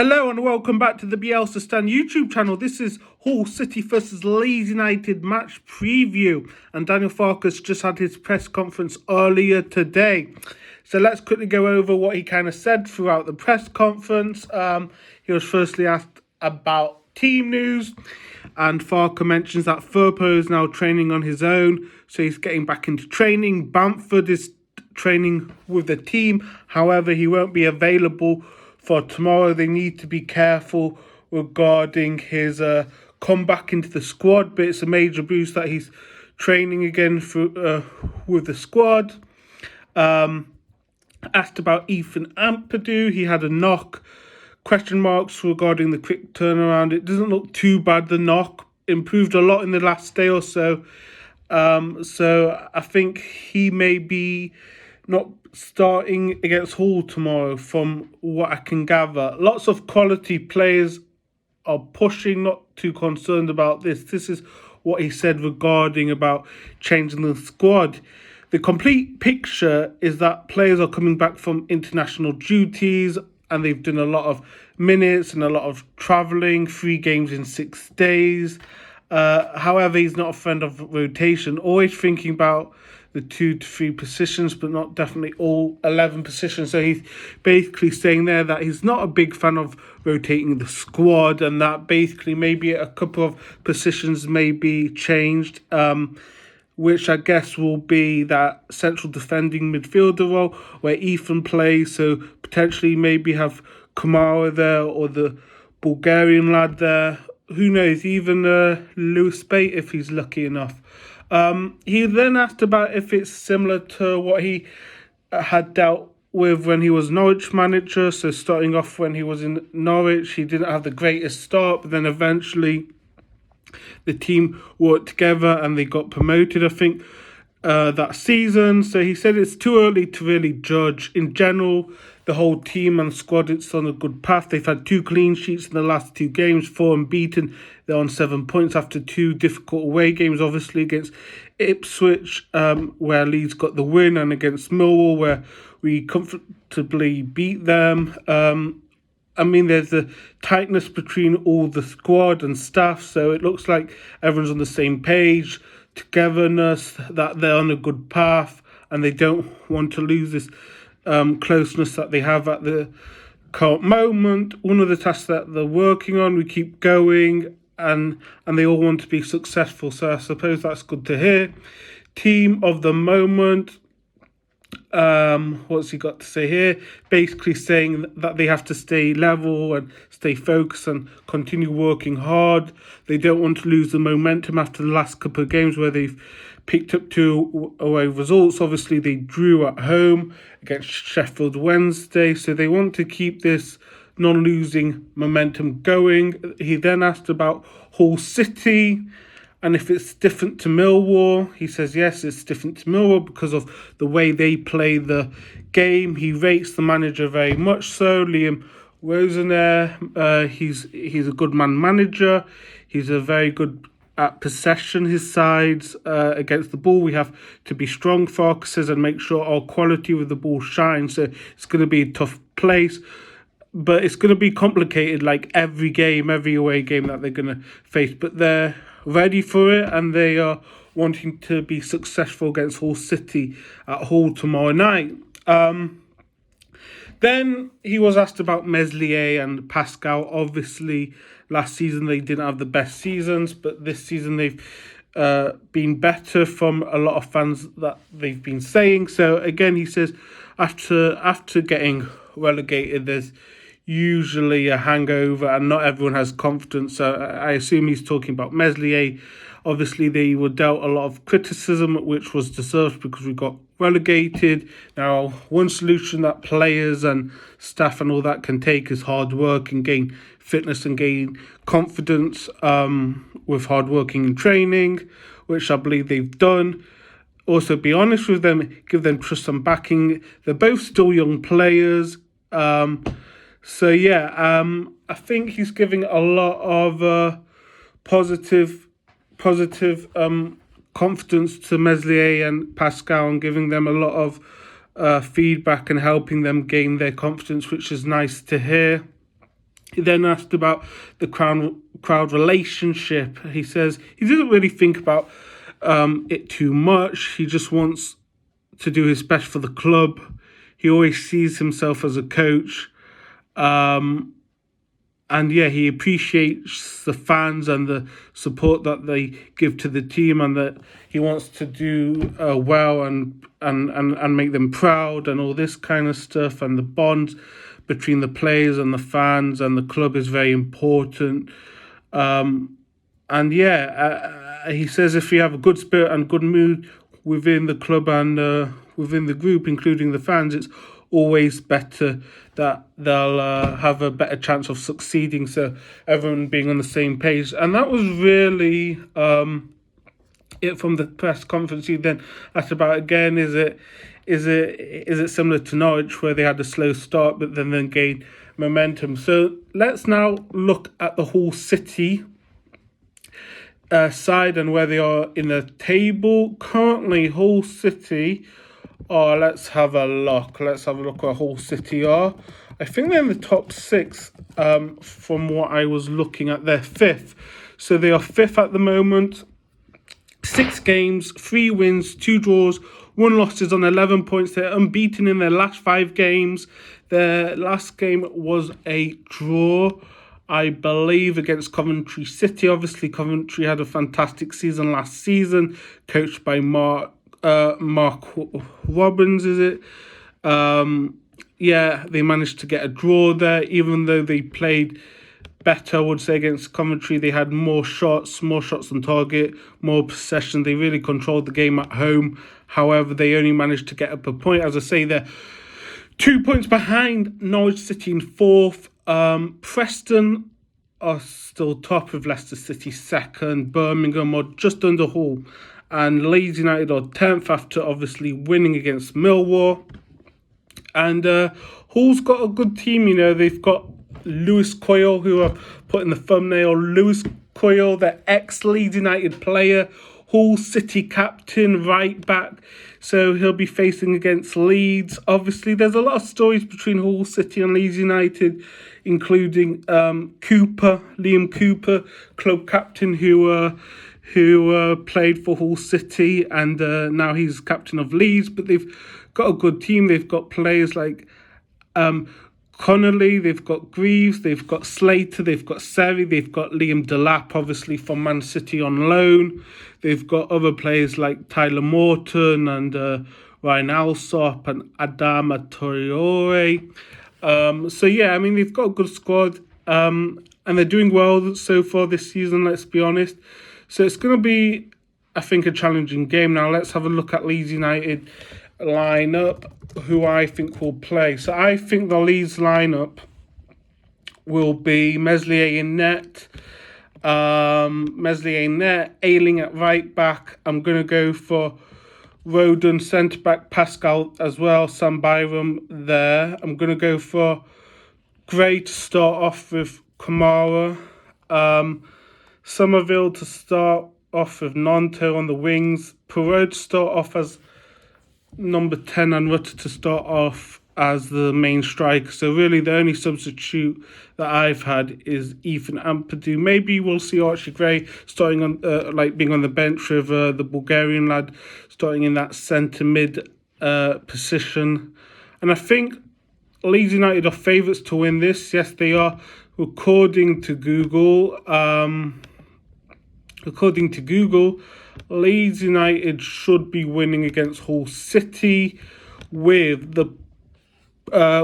Hello and welcome back to the Bielsa Stand YouTube channel. This is Hull City versus Leeds United match preview, and Daniel Farkas just had his press conference earlier today. So let's quickly go over what he kind of said throughout the press conference. He was firstly asked about team news, and Farkas mentions that Firpo is now training on his own, so he's getting back into training. Bamford is training with the team, however he won't be available for tomorrow. They need to be careful regarding his comeback into the squad, but it's a major boost that he's training again with the squad. Asked about Ethan Ampadu, he had a knock. Question marks regarding the quick turnaround. It doesn't look too bad. The knock improved a lot in the last day or so. So I think he may be not starting against Hull tomorrow, from what I can gather. Lots of quality players are pushing, not too concerned about this. This is what he said regarding about changing the squad. The complete picture is that players are coming back from international duties and they've done a lot of minutes and a lot of travelling, 3 games in 6 days. However, he's not a friend of rotation, always thinking about the 2 to 3 positions, but not definitely all 11 positions. So he's basically saying there that he's not a big fan of rotating the squad, and that basically maybe a couple of positions may be changed, which I guess will be that central defending midfielder role where Ethan plays. So potentially maybe have Kamara there or the Bulgarian lad there. Who knows, even Lewis Bate if he's lucky enough. He then asked about if it's similar to what he had dealt with when he was Norwich manager. So starting off when he was in Norwich, he didn't have the greatest start, but then eventually the team worked together and they got promoted, I think, that season. So he said it's too early to really judge. In general, the whole team and squad, it's on a good path. They've had 2 clean sheets in the last 2 games, 4 unbeaten. They're on 7 points after 2 difficult away games, obviously against Ipswich, where Leeds got the win, and against Millwall, where we comfortably beat them. I mean, there's a tightness between all the squad and staff, so it looks like everyone's on the same page, togetherness, that they're on a good path, and they don't want to lose this closeness that they have at the current moment. One of the tasks that they're working on, we keep going, and they all want to be successful. So I suppose that's good to hear. Team of the moment. What's he got to say here? Basically saying that they have to stay level and stay focused and continue working hard. They don't want to lose the momentum after the last couple of games where they've picked up 2 away results. Obviously, they drew at home against Sheffield Wednesday, so they want to keep this non-losing momentum going. He then asked about Hull City and if it's different to Millwall. He says yes, it's different to Millwall because of the way they play the game. He rates the manager very much so, Liam Rosenair. He's a good manager. He's a very good at possession. His sides against the ball, we have to be strong, Farkas says, and make sure our quality with the ball shines. So it's going to be a tough place, but it's going to be complicated like every game, every away game that they're going to face. But they're ready for it, and they are wanting to be successful against Hull City at Hull tomorrow night. Then he was asked about Meslier and Pascal. Obviously, last season they didn't have the best seasons, but this season they've been better from a lot of fans that they've been saying. So again, he says after getting relegated, there's usually a hangover and not everyone has confidence. So I assume he's talking about Meslier. Obviously, they were dealt a lot of criticism, which was deserved because we got relegated. Now, one solution that players and staff and all that can take is hard work and gain fitness and gain confidence with hard working and training, which I believe they've done. Also, be honest with them, give them trust and backing. They're both still young players. So yeah, I think he's giving a lot of positive confidence to Meslier and Pascal, and giving them a lot of feedback and helping them gain their confidence, which is nice to hear. He then asked about the crowd relationship. He says he doesn't really think about it too much. He just wants to do his best for the club. He always sees himself as a coach. And yeah, he appreciates the fans and the support that they give to the team, and that he wants to do well and make them proud and all this kind of stuff. And the bond between the players and the fans and the club is very important. And yeah, he says if you have a good spirit and good mood within the club and within the group, including the fans, it's always better that they'll have a better chance of succeeding. So everyone being on the same page. And that was really it from the press conference. He then asked about again, is it similar to Norwich, where they had a slow start but then gained momentum? So let's now look at the Hull City side and where they are in the table. Currently, Hull City are, let's have a look where Hull City are. I think they're in the top 6 from what I was looking at. They're 5th. So they are 5th at the moment. 6 games, 3 wins, 2 draws, 1 losses on 11 points. They're unbeaten in their last 5 games. Their last game was a draw, I believe, against Coventry City. Obviously, Coventry had a fantastic season last season, coached by Mark Robbins, is it? Yeah, they managed to get a draw there, even though they played better, I would say, against Coventry. They had more shots on target, more possession. They really controlled the game at home. However, they only managed to get up a point. As I say, they're 2 points behind Norwich City in 4th. Preston are still top, with Leicester City 2nd. Birmingham are just under Hull. And Leeds United are 10th after obviously winning against Millwall. And Hull's got a good team, you know. They've got Lewis Coyle, who I put in the thumbnail. Lewis Coyle, the ex-Leeds United player, Hull City captain, right back. So he'll be facing against Leeds. Obviously, there's a lot of stories between Hull City and Leeds United, including Liam Cooper, club captain, who played for Hull City, and now he's captain of Leeds. But they've got a good team. They've got players like Connolly, they've got Greaves, they've got Slater, they've got Seri, they've got Liam Delap, obviously from Man City on loan. They've got other players like Tyler Morton and Ryan Alsop and Adama Traore. So yeah, I mean, they've got a good squad, and they're doing well so far this season, let's be honest. So it's going to be, I think, a challenging game. Now let's have a look at Leeds United lineup, who I think will play. So I think the Leeds lineup will be Meslier in net, Ayling at right back. I'm going to go for Roden centre back, Pascal as well, Sam Byram there. I'm going to go for Gray to start off with Kamara, Somerville to start off with Nanto on the wings, Perraud to start off as number 10 and Rutter to start off as the main striker. So really the only substitute that I've had is Ethan Ampadu. Maybe we'll see Archie Gray starting on being on the bench with the Bulgarian lad starting in that centre mid position. And I think Leeds United are favourites to win this. Yes, they are. According to Google, Leeds United should be winning against Hull City, with the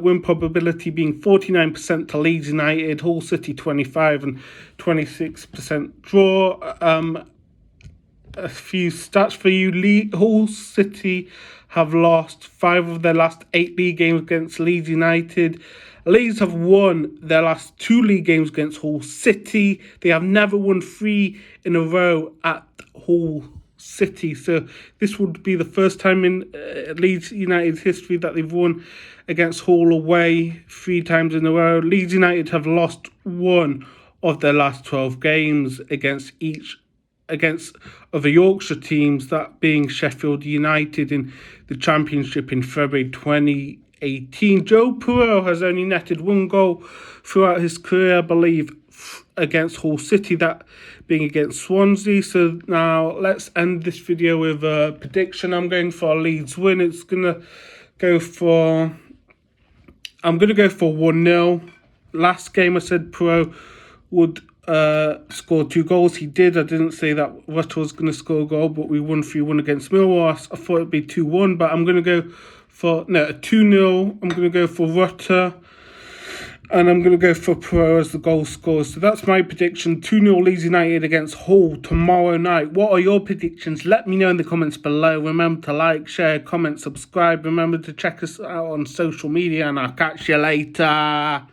win probability being 49% to Leeds United, Hull City 25% and 26% draw. A few stats for you. Hull City have lost 5 of their last 8 league games against Leeds United. Leeds have won their last 2 league games against Hull City. They have never won 3 in a row at Hull City. So this would be the first time in Leeds United's history that they've won against Hull away 3 times in a row. Leeds United have lost 1 of their last 12 games against other Yorkshire teams, that being Sheffield United in the Championship in February 2018 18. Joe Perreault has only netted 1 goal throughout his career, I believe, against Hull City, that being against Swansea. So now let's end this video with a prediction. I'm going for a Leeds win. I'm going to go for 1-0. Last game I said Perreault would score 2 goals. He did. I didn't say that Rutter was going to score a goal, but we won 3-1 against Millwall. I thought it'd be 2-1, but I'm going to go for a 2-0. I'm going to go for Rutter, and I'm going to go for Perreault as the goal scorer. So that's my prediction. 2-0 Leeds United against Hull tomorrow night. What are your predictions? Let me know in the comments below. Remember to like, share, comment, subscribe. Remember to check us out on social media, and I'll catch you later.